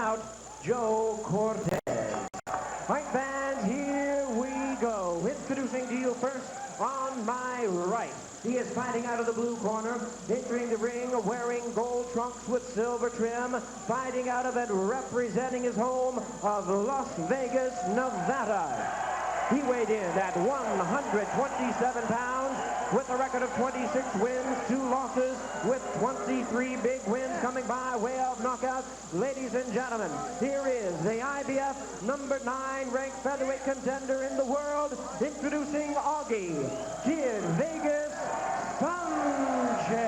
out Joe Cortez. Fight fans, here we go. Introducing to you first on my right. He is fighting out of the blue corner, entering the ring wearing gold trunks with silver trim, fighting out of it representing his home of Las Vegas, Nevada. He weighed in at 127 pounds with a record of 26 wins, 2 losses, with 23 big wins coming by way of knockout. Ladies and gentlemen, here is the IBF number 9 ranked featherweight contender in the world, introducing Augie Kid Vegas Sanchez.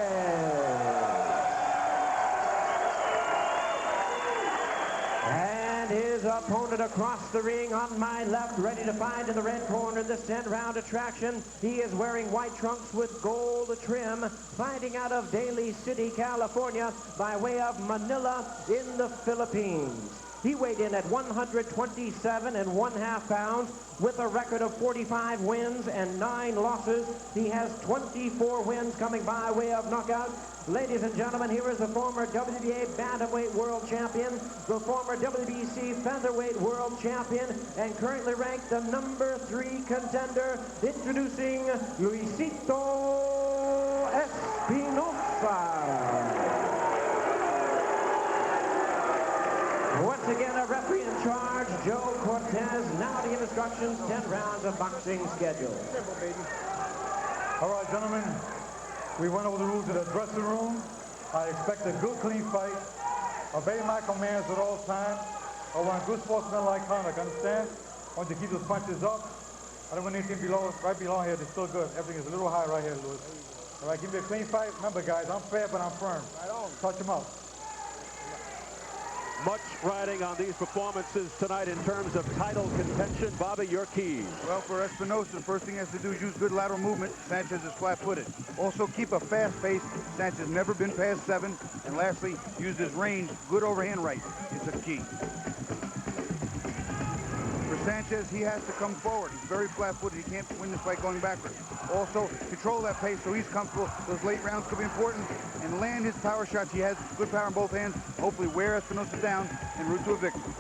And his opponent across the ring on my left, ready to fight in the red corner in this 10-round attraction. He is wearing white trunks with gold trim, fighting out of Daly City, California, by way of Manila in the Philippines. He weighed in at 127 1/2 pounds with a record of 45 wins and 9 losses. He has 24 wins coming by way of knockout. Ladies and gentlemen, here is the former WBA Bantamweight World Champion, the former WBC Featherweight World Champion, and currently ranked the number 3 contender, introducing Luisito Espinosa. Once again, a referee in charge, Joe Cortez. Now to give instructions, 10 rounds of boxing schedule. Simple, baby. All right, gentlemen, we went over the rules of the dressing room. I expect a good, clean fight. Obey my commands at all times. I want good sportsmanlike conduct, understand? I want you to keep those punches up. I don't want anything below, right below here. They're still good. Everything is a little high right here, Louis. All right, give me a clean fight. Remember, guys, I'm fair, but I'm firm. Right on. Touch them up. Much riding on these performances tonight in terms of title contention. Bobby, your keys. Well, for Espinosa, the first thing he has to do is use good lateral movement. Sanchez is flat-footed. Also, keep a fast pace. Sanchez never been past 7. And lastly, use his range. Good overhand right is a key. For Sanchez, he has to come forward. He's very flat-footed. He can't win this fight going backwards. Also, control that pace so he's comfortable. Those late rounds could be important. And land his power shots. He has good power in both hands. Hopefully wear Espinosa down and route to a victory.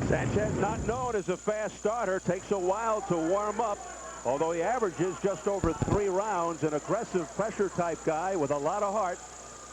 Sanchez, not known as a fast starter, takes a while to warm up. Although he averages just over 3 rounds, an aggressive pressure type guy with a lot of heart.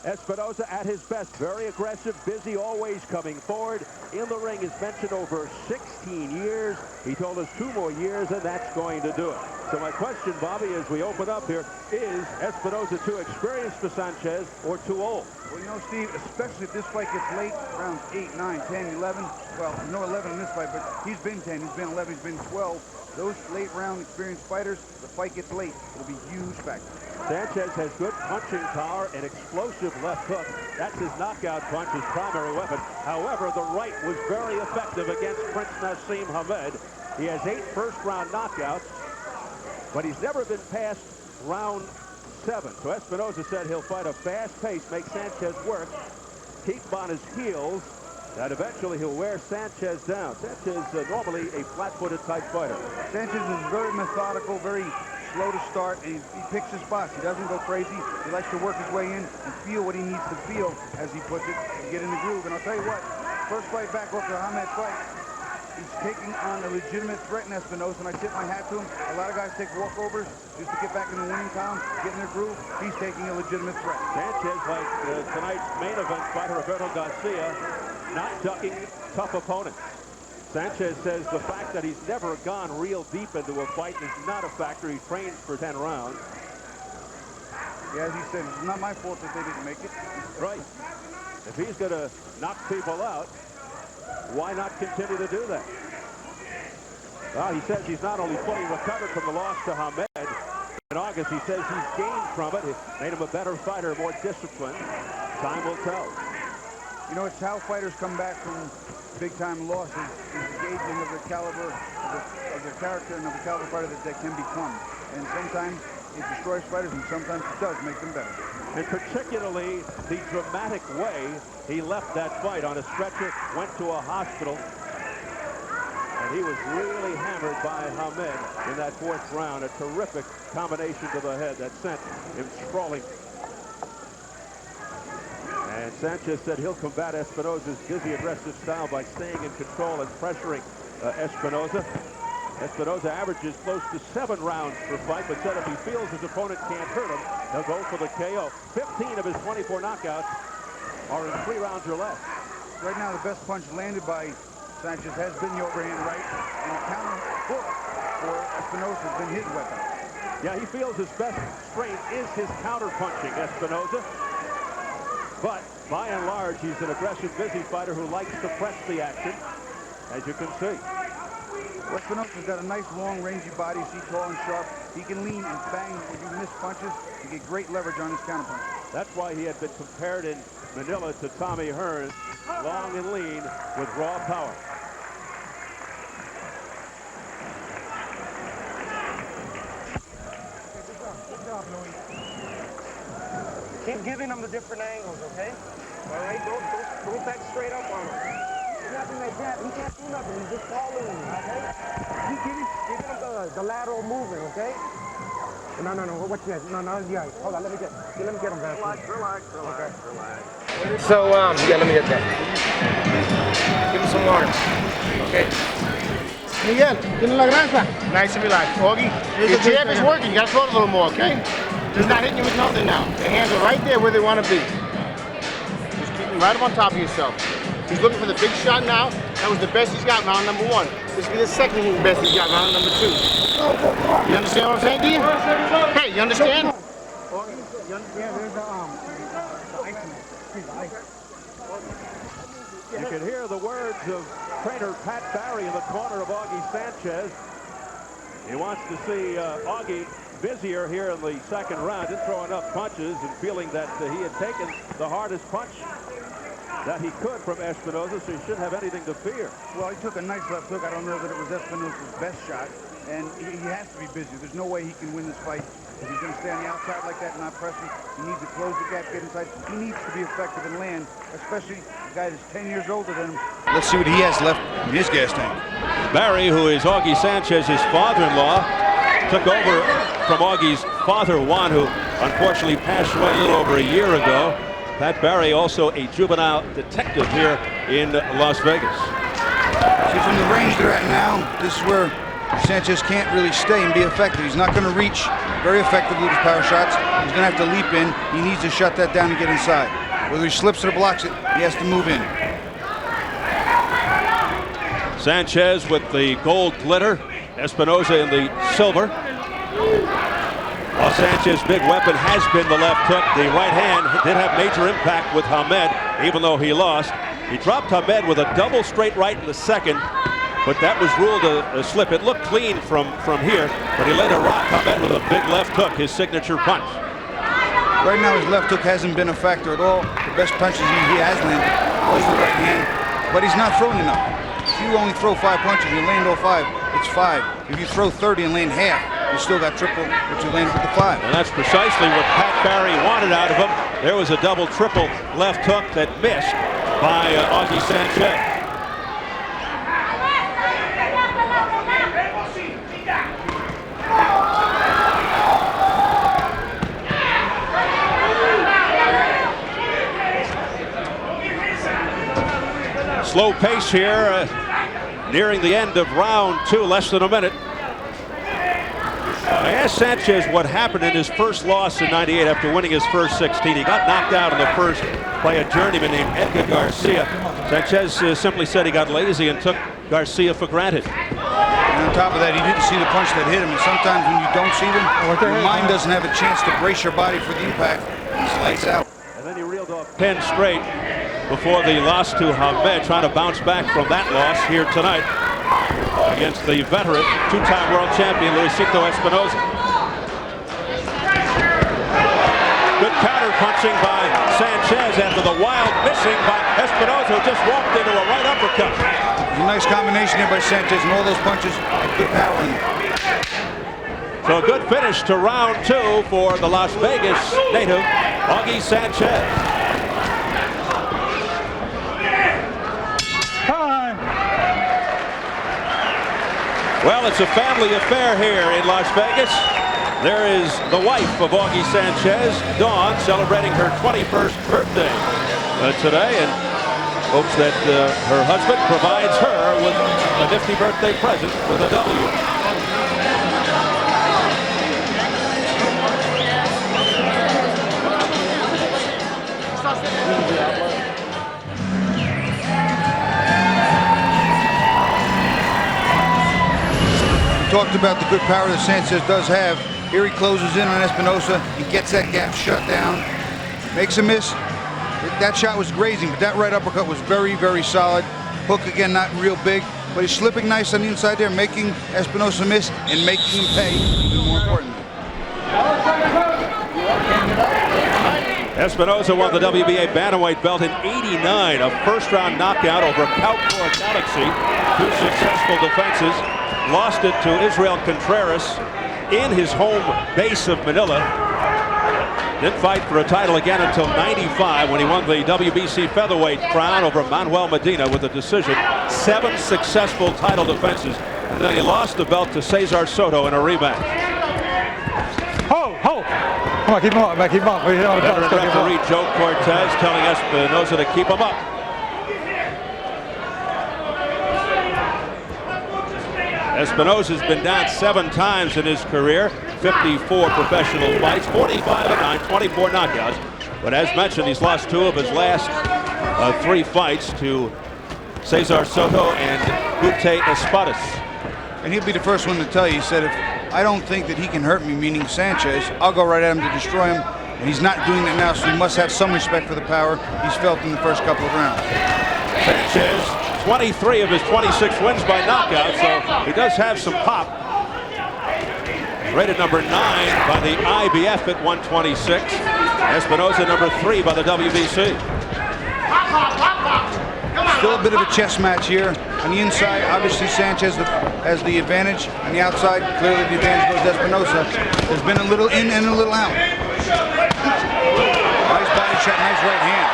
Espinosa at his best, very aggressive, busy, always coming forward. In the ring, is mentioned over 16 years. He told us 2 more years, and that's going to do it. So my question, Bobby, as we open up here, is Espinosa too experienced for Sanchez or too old? Well, you know, Steve, especially if this fight gets late, rounds 8, 9, 10, 11. Well, no 11 in this fight, but he's been 10, he's been 11, he's been 12. Those late round experienced fighters, the fight gets late. It'll be a huge factor. Sanchez has good punching power and explosive left hook. That's his knockout punch, his primary weapon. However, the right was very effective against Prince Nassim Hamed. He has 8 first-round knockouts, but he's never been past round 7. So Espinosa said he'll fight a fast pace, make Sanchez work, keep him on his heels, that eventually he'll wear Sanchez down. Sanchez normally a flat-footed type fighter. Sanchez is very methodical, very slow to start, and he picks his spots. He doesn't go crazy. He likes to work his way in and feel what he needs to feel, as he puts it, to get in the groove. And I'll tell you what, first fight back after Hamed fight, he's taking on a legitimate threat in Espinosa, and I tip my hat to him. A lot of guys take walkovers just to get back in the winning column, get in their groove. He's taking a legitimate threat. Sanchez, like tonight's main event fighter, Roberto Garcia, not ducking tough opponents. Sanchez says the fact that he's never gone real deep into a fight is not a factor. He trains for 10 rounds. Yeah, as he said, it's not my fault that they didn't make it. Right. If he's going to knock people out, why not continue to do that? Well, he says he's not only fully recovered from the loss to Hamed in August, he says he's gained from it. It made him a better fighter, more disciplined. Time will tell. You know, it's how fighters come back from big-time losses, is the gauging of the caliber, of the character and of the caliber fighter that they can become. And sometimes it destroys fighters, and sometimes it does make them better. And particularly the dramatic way he left that fight on a stretcher, went to a hospital, and he was really hammered by Hamed in that 4th round. A terrific combination to the head that sent him sprawling. And Sanchez said he'll combat Espinosa's busy, aggressive style by staying in control and pressuring Espinosa. Espinosa averages close to 7 rounds per fight, but said if he feels his opponent can't hurt him, he'll go for the KO. 15 of his 24 knockouts are in 3 rounds or less. Right now, the best punch landed by Sanchez has been the overhand right, and the counter hook for Espinosa has been his weapon. Yeah, he feels his best strength is his counter punching, Espinosa. But by and large, he's an aggressive, busy fighter who likes to press the action, as you can see. Espinosa's got a nice, long, rangy body. See, tall and sharp. He can lean and bang when you miss punches. You get great leverage on his counter punches. That's why he had been compared in Manila to Tommy Hearns, long and lean with raw power. Good job, Louis. Keep giving him the different angles, okay? All right, don't back straight up on him. Nothing like that. He can't do nothing. He's just following you, okay? Keep giving him the lateral movement, okay? No. What's that? No, yeah. Hold on. Let me get him back. Relax. So, yeah, let me get that. Give him some water. Okay. Miguel, tiene la grasa. Nice and relaxed. Augie, your jab is working. You gotta throw it a little more, okay? He's not hitting you with nothing now. The hands are right there where they want to be. Just keep them right up on top of yourself. He's looking for the big shot now. That was the best he's got, round number 1. This will be the second best he's got, round number 2. You understand what I'm saying to you? Hey, you understand? You understand? There's the You can hear the words of trainer Pat Barry in the corner of Augie Sanchez. He wants to see Augie busier here in the second round. Didn't throw enough punches, and feeling that he had taken the hardest punch that he could from Espinosa, so he shouldn't have anything to fear. Well, he took a nice left hook. I don't know that it was Espinosa's best shot, and he has to be busy. There's no way he can win this fight if he's going to stay on the outside like that and not pressing. He needs to close the gap, get inside. He needs to be effective and land, especially a guy that's 10 years older than him. Let's see what he has left in his gas tank. Barry, who is Augie Sanchez's father-in-law, took over from Augie's father, Juan, who unfortunately passed away a little over a year ago. Pat Barry, also a juvenile detective here in Las Vegas. See, from the range they're at now, this is where Sanchez can't really stay and be effective. He's not going to reach very effectively with his power shots. He's going to have to leap in. He needs to shut that down and get inside. Whether he slips or blocks it, he has to move in. Sanchez with the gold glitter, Espinosa in the silver. While Sanchez's big weapon has been the left hook, the right hand did have major impact with Hamed, even though he lost. He dropped Hamed with a double straight right in the second, but that was ruled a slip. It looked clean from here, but he later rocked Hamed with a big left hook, his signature punch. Right now, his left hook hasn't been a factor at all. The best punches he has landed was the right hand, but he's not throwing enough. If you only throw 5 punches and you land all 5, it's 5. If you throw 30 and land half, you still got triple what you landed with the 5. And that's precisely what Pat Barry wanted out of him. There was a double, triple left hook that missed by Augie Sanchez. Slow pace here, nearing the end of round 2, less than a minute. I asked Sanchez what happened in his first loss in '98 after winning his first 16. He got knocked out in the first by a journeyman named Edgar Garcia. Sanchez simply said he got lazy and took Garcia for granted. And on top of that, he didn't see the punch that hit him. And sometimes when you don't see them, your mind doesn't have a chance to brace your body for the impact. He's lights out. And then he reeled off 10 straight before the loss to Hamed, trying to bounce back from that loss here tonight against the veteran, 2-time world champion Luisito Espinosa. Good counter punching by Sanchez after the wild missing by Espinosa, who just walked into a right uppercut. A nice combination here by Sanchez, and all those punches, good power in them. So a good finish to round 2 for the Las Vegas native, Augie Sanchez. Well, it's a family affair here in Las Vegas. There is the wife of Augie Sanchez, Dawn, celebrating her 21st birthday. today and hopes that her husband provides her with a nifty birthday present with a W. Talked about the good power that Sanchez does have. Here he closes in on Espinosa. He gets that gap shut down. Makes a miss. That shot was grazing, but that right uppercut was very, very solid. Hook again, not real big, but he's slipping nice on the inside there, making Espinosa miss and making him pay, even more importantly. Espinosa won the WBA bantamweight belt in '89, a first-round knockout over Cowboy Galaxy. 2 successful defenses. Lost it to Israel Contreras in his home base of Manila. Didn't fight for a title again until '95 when he won the WBC featherweight crown over Manuel Medina with a decision. 7 successful title defenses. And then he lost the belt to Cesar Soto in a rematch. Come on, keep him up, man, keep him up. Veteran referee Joe Cortez telling Espinosa to keep him up. Espinosa's been down 7 times in his career, 54 professional fights, 45-9, 24 knockouts. But as mentioned, he's lost 2 of his last 3 fights to Cesar Soto and Gute Espadas. And he'll be the first one to tell you, he said, if I don't think that he can hurt me, meaning Sanchez, I'll go right at him to destroy him. And he's not doing that now, so he must have some respect for the power he's felt in the first couple of rounds. Sanchez, 23 of his 26 wins by knockout, so he does have some pop. Rated number 9 by the IBF at 126. Espinosa number 3 by the WBC. Still a bit of a chess match here. On the inside, obviously Sanchez has the advantage. On the outside, clearly the advantage goes to Espinosa. There's been a little in and a little out. Nice body shot, nice right hand.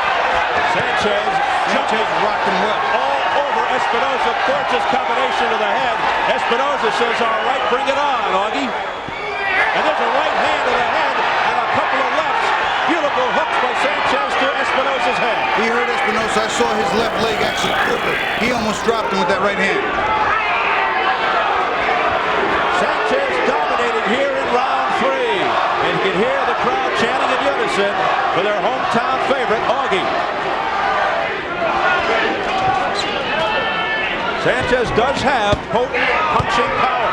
Sanchez rocked him well. All over Espinosa, gorgeous combination to the head. Espinosa says, all right, bring it on, Augie. And there's a right hand to the head and a couple of lefts. Beautiful hooks by Sanchez to Espinosa's head. He hurt Espinosa. I saw his left leg actually quiver. He almost dropped him with that right hand. Sanchez dominating here in round 3. And you can hear the crowd chanting in unison for their hometown favorite, Augie. Sanchez does have potent punching power.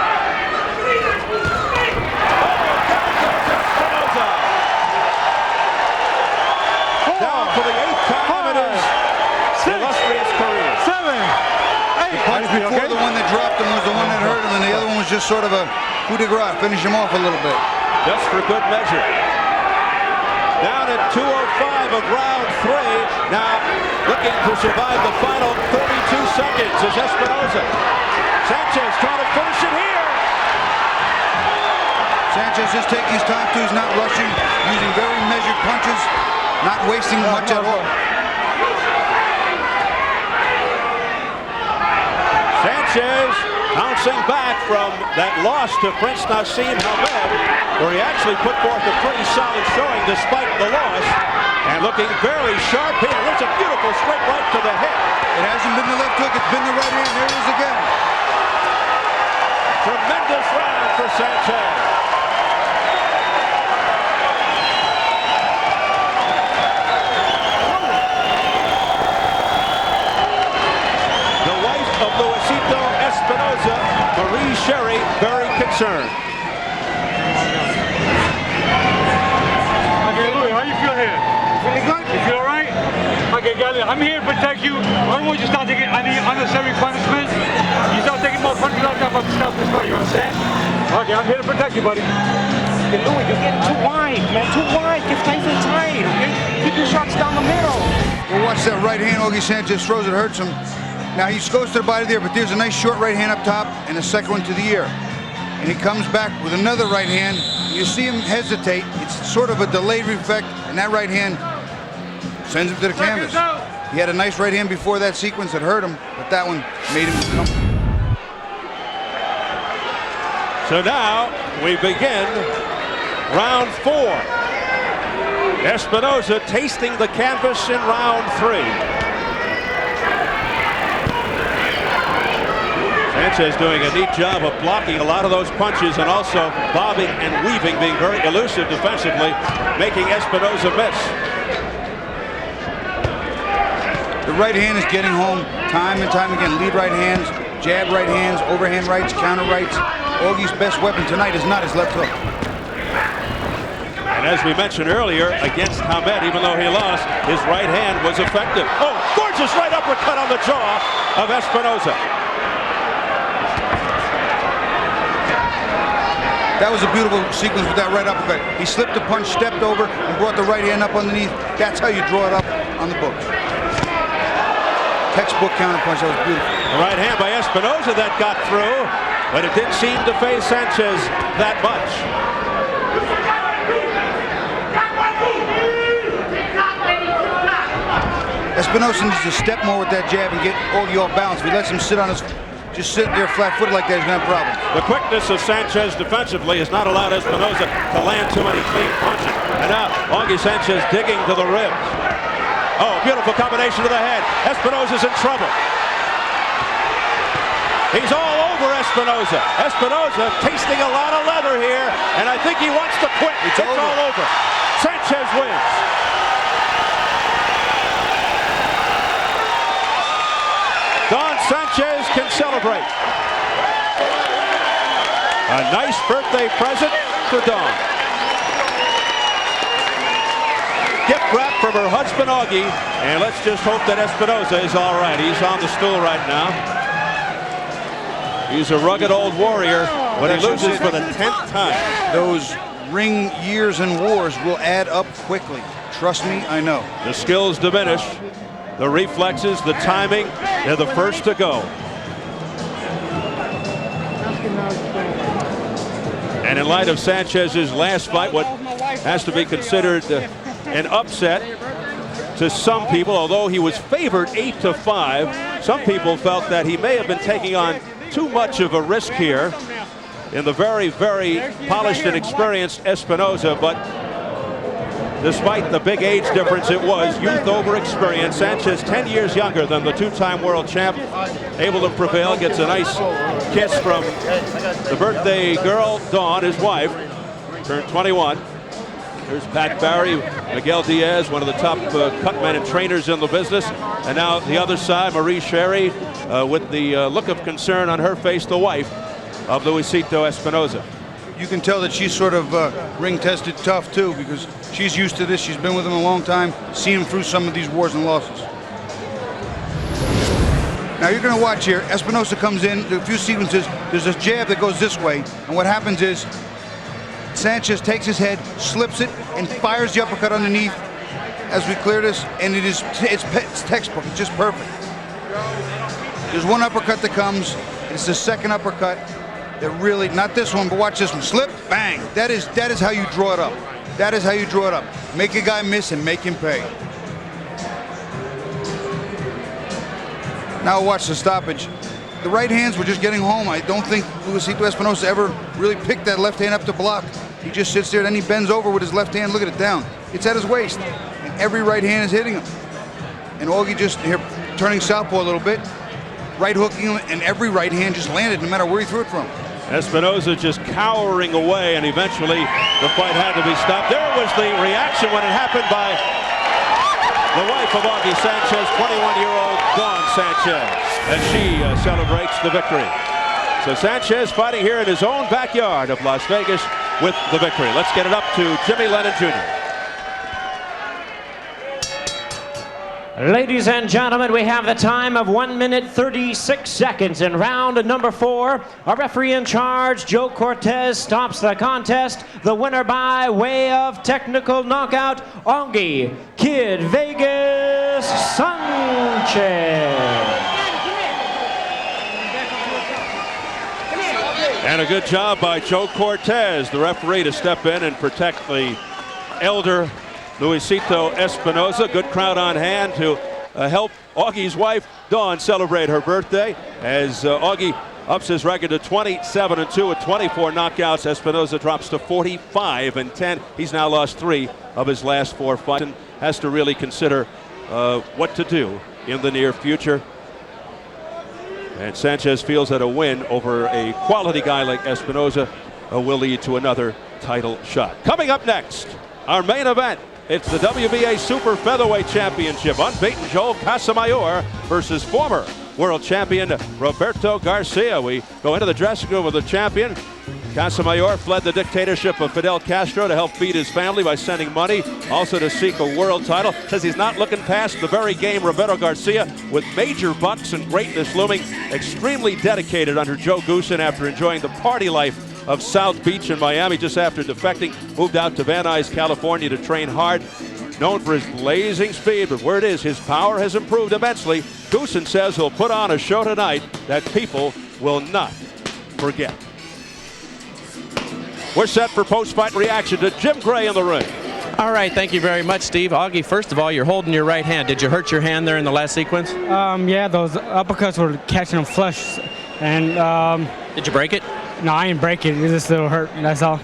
Down for the 8th time in his illustrious career. 7, 8. The punch before the one that dropped him was the one that hurt him, and the other one was just sort of a coup de grace, finish him off a little bit. Just for good measure. Down at 2:05 of round 3. Now looking to survive the final 32 seconds is Espinosa. Sanchez trying to finish it here. Sanchez is taking his time too. He's not rushing, using very measured punches, not wasting much at all. Sanchez bouncing back from that loss to Prince Nassim Hamed, where he actually put forth a pretty solid showing despite the loss. And looking very sharp here. There's a beautiful straight right to the head. It hasn't been the left hook, it's been the right hand. There it is again. Tremendous round for Sanchez. The wife of Luisito Espinosa, Marie Sherry, very concerned. Okay, Louis, how you feel here? Feeling good? You feel all right? Okay, Gally, I'm here to protect you. I don't want you to start taking any unnecessary punishment. You start taking more punishment, I'm about to stop this fight, you understand? Okay, I'm here to protect you, buddy. Hey, Louis, you're getting too wide, man. Too wide. Get nice and tight, okay? Keep your shots down the middle. Well, watch that right hand Augie Sanchez throws. It hurts him. Now he goes to the body there, but there's a nice short right hand up top and a second one to the ear. And he comes back with another right hand. You see him hesitate. It's sort of a delayed effect, and that right hand sends him to the canvas. He had a nice right hand before that sequence that hurt him, but that one made him come. So now we begin round 4. Espinosa tasting the canvas in round 3. Sanchez doing a neat job of blocking a lot of those punches and also bobbing and weaving, being very elusive defensively, making Espinosa miss. The right hand is getting home time and time again. Lead right hands, jab right hands, overhand rights, counter rights. Augie's best weapon tonight is not his left hook. And as we mentioned earlier, against Hamed, even though he lost, his right hand was effective. Oh, gorgeous right uppercut on the jaw of Espinosa. That was a beautiful sequence with that right uppercut. He slipped the punch, stepped over, and brought the right hand up underneath. That's how you draw it up on the books. Textbook counter punch. That was beautiful. The right hand by Espinosa that got through, but it didn't seem to phase Sanchez that much. Espinosa needs to step more with that jab and get Augie off balance. If he lets him sit on his, just sit there flat-footed like that, he's gonna have problems. The quickness of Sanchez defensively has not allowed Espinosa to land too many clean punches. And now Augie Sanchez digging to the ribs. Oh, beautiful combination to the head. Espinosa's in trouble. He's all over Espinosa. Espinosa tasting a lot of leather here, and I think he wants to quit. It's all over. Sanchez wins. Don Sanchez can celebrate. A nice birthday present for Don. Gift wrap from her husband Augie, and let's just hope that Espinosa is all right. He's on the stool right now. He's a rugged old warrior, but he loses for the 10th time. Those ring years and wars will add up quickly. Trust me, I know. The skills diminish. The reflexes, the timing, they're the first to go. And in light of Sanchez's last fight, what has to be considered an upset to some people, although he was favored 8-5, some people felt that he may have been taking on too much of a risk here in the very, very polished and experienced Espinosa, but despite the big age difference, it was youth over experience. Sanchez 10 years younger than the two-time world champ, able to prevail, gets a nice kiss from the birthday girl, Dawn, his wife, turned 21. There's Pat Barry, Miguel Diaz, one of the top cutmen and trainers in the business. And now the other side, Marie Sherry, with the look of concern on her face, the wife of Luisito Espinosa. You can tell that she's sort of ring-tested tough, too, because she's used to this. She's been with him a long time, seen him through some of these wars and losses. Now, you're going to watch here. Espinosa comes in, a few sequences. There's a jab that goes this way, and what happens is Sanchez takes his head, slips it, and fires the uppercut underneath as we clear this, and it's textbook. It's just perfect. There's one uppercut that comes. It's the second uppercut. That really, not this one, but watch this one. Slip, bang. That is how you draw it up. That is how you draw it up. Make a guy miss and make him pay. Now watch the stoppage. The right hands were just getting home. I don't think Luisito Espinosa ever really picked that left hand up to block. He just sits there, then he bends over with his left hand. Look at it down. It's at his waist. And every right hand is hitting him. And Augie just here turning southpaw a little bit. Right hooking him, and every right hand just landed no matter where he threw it from. Espinosa just cowering away, and eventually the fight had to be stopped. There was the reaction when it happened by the wife of Augie Sanchez, 21-year-old Dawn Sanchez, as she celebrates the victory. So Sanchez fighting here in his own backyard of Las Vegas with the victory. Let's get it up to Jimmy Lennon Jr. Ladies and gentlemen, we have the time of 1 minute 36 seconds in round number 4. Our referee in charge, Joe Cortez, stops the contest. The winner by way of technical knockout, Augie Kid Vegas Sanchez. And a good job by Joe Cortez, the referee, to step in and protect the elder Luisito Espinosa. Good crowd on hand to help Augie's wife, Dawn, celebrate her birthday as Augie ups his record to 27-2 with 24 knockouts. Espinosa drops to 45-10. He's now lost 3 of his last 4 fights and has to really consider what to do in the near future. And Sanchez feels that a win over a quality guy like Espinosa will lead to another title shot. Coming up next, our main event. It's the WBA Super Featherweight Championship. Unbeaten Joel Casamayor versus former world champion Roberto Garcia. We go into the dressing room with the champion. Casamayor fled the dictatorship of Fidel Castro to help feed his family by sending money, also to seek a world title. Says he's not looking past the very game. Roberto Garcia, with major bucks and greatness looming, extremely dedicated under Joe Goosen after enjoying the party life of South Beach in Miami just after defecting, moved out to Van Nuys, California to train hard. Known for his blazing speed, but word is his power has improved immensely. Goosen says he'll put on a show tonight that people will not forget. We're set for post-fight reaction to Jim Gray in the ring. All right, thank you very much, Steve. Augie, first of all, you're holding your right hand. Did you hurt your hand there in the last sequence? Yeah, those uppercuts were catching them flush. And did you break it? No, I didn't break it. It was just a little hurt, that's all.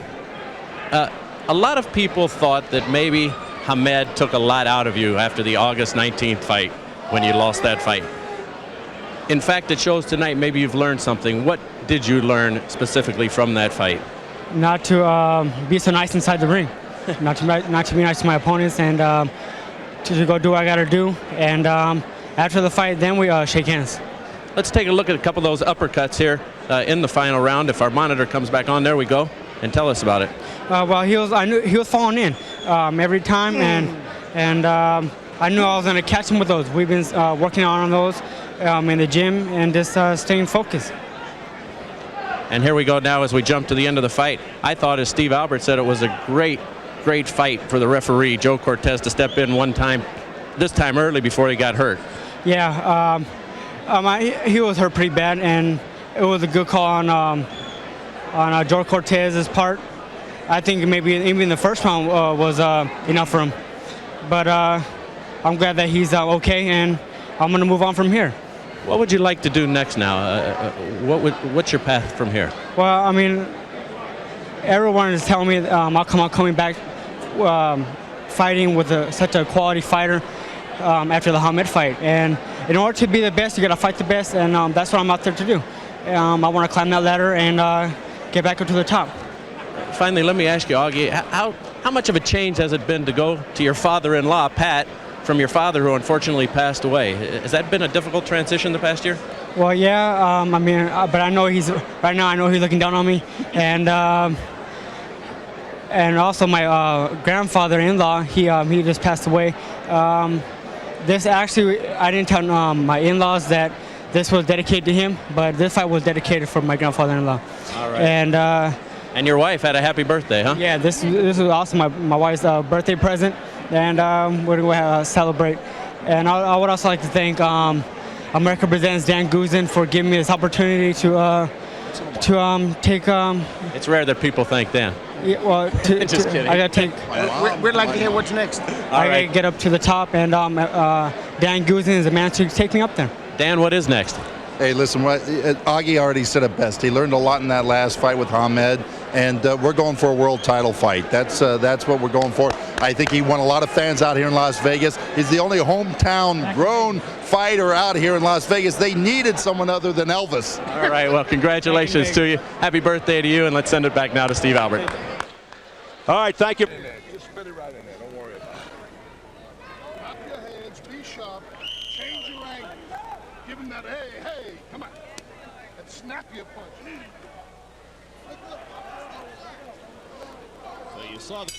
A lot of people thought that maybe Hamed took a lot out of you after the August 19th fight when you lost that fight. In fact, it shows tonight maybe you've learned something. What did you learn specifically from that fight? Not to be so nice inside the ring. not to be nice to my opponents, and to go do what I got to do. And after the fight, then we shake hands. Let's take a look at a couple of those uppercuts here in the final round. If our monitor comes back on, there we go. And tell us about it. Well, I knew he was falling in every time, and I knew I was going to catch him with those. We've been working on those in the gym and just staying focused. And here we go now as we jump to the end of the fight. I thought, as Steve Albert said, it was a great fight for the referee, Joe Cortez, to step in one time, this time early before he got hurt. Yeah, he was hurt pretty bad, and it was a good call on Joe Cortez's part. I think maybe even the first round was enough for him. But I'm glad that he's okay, and I'm going to move on from here. What would you like to do next now? What's your path from here? Well, I mean, everyone is telling me I'm coming back fighting with such a quality fighter after the Hamed fight. And in order to be the best, you got to fight the best, and that's what I'm out there to do. I want to climb that ladder and get back up to the top. Finally, let me ask you, Augie, how much of a change has it been to go to your father-in-law, Pat, from your father, who unfortunately passed away? Has that been a difficult transition the past year? Well, yeah. I mean, but I know right now. I know he's looking down on me, and also my grandfather-in-law. He just passed away. This actually, I didn't tell my in-laws that this was dedicated to him, but this fight was dedicated for my grandfather-in-law. All right. And your wife had a happy birthday, huh? Yeah, this was also my wife's birthday present, and we're going to celebrate. And I would also like to thank America Presents Dan Goosen for giving me this opportunity to take. It's rare that people thank Dan. Yeah, well, just kidding. I got to take. We'd like to hear what's next. I got to get up to the top, and Dan Goosen is the man to take me up there. Dan, what is next? Hey, listen, Augie already said it best. He learned a lot in that last fight with Hamed, and we're going for a world title fight. That's what we're going for. I think he won a lot of fans out here in Las Vegas. He's the only hometown grown fighter out here in Las Vegas. They needed someone other than Elvis. All right, well, congratulations to you. Happy birthday to you, and let's send it back now to Steve Albert. All right, thank you. Just spit it right in there. Don't worry about it. Drop your hands. Be sharp. Change your angle. Give him that, hey, come on. And snap your punch. So you saw the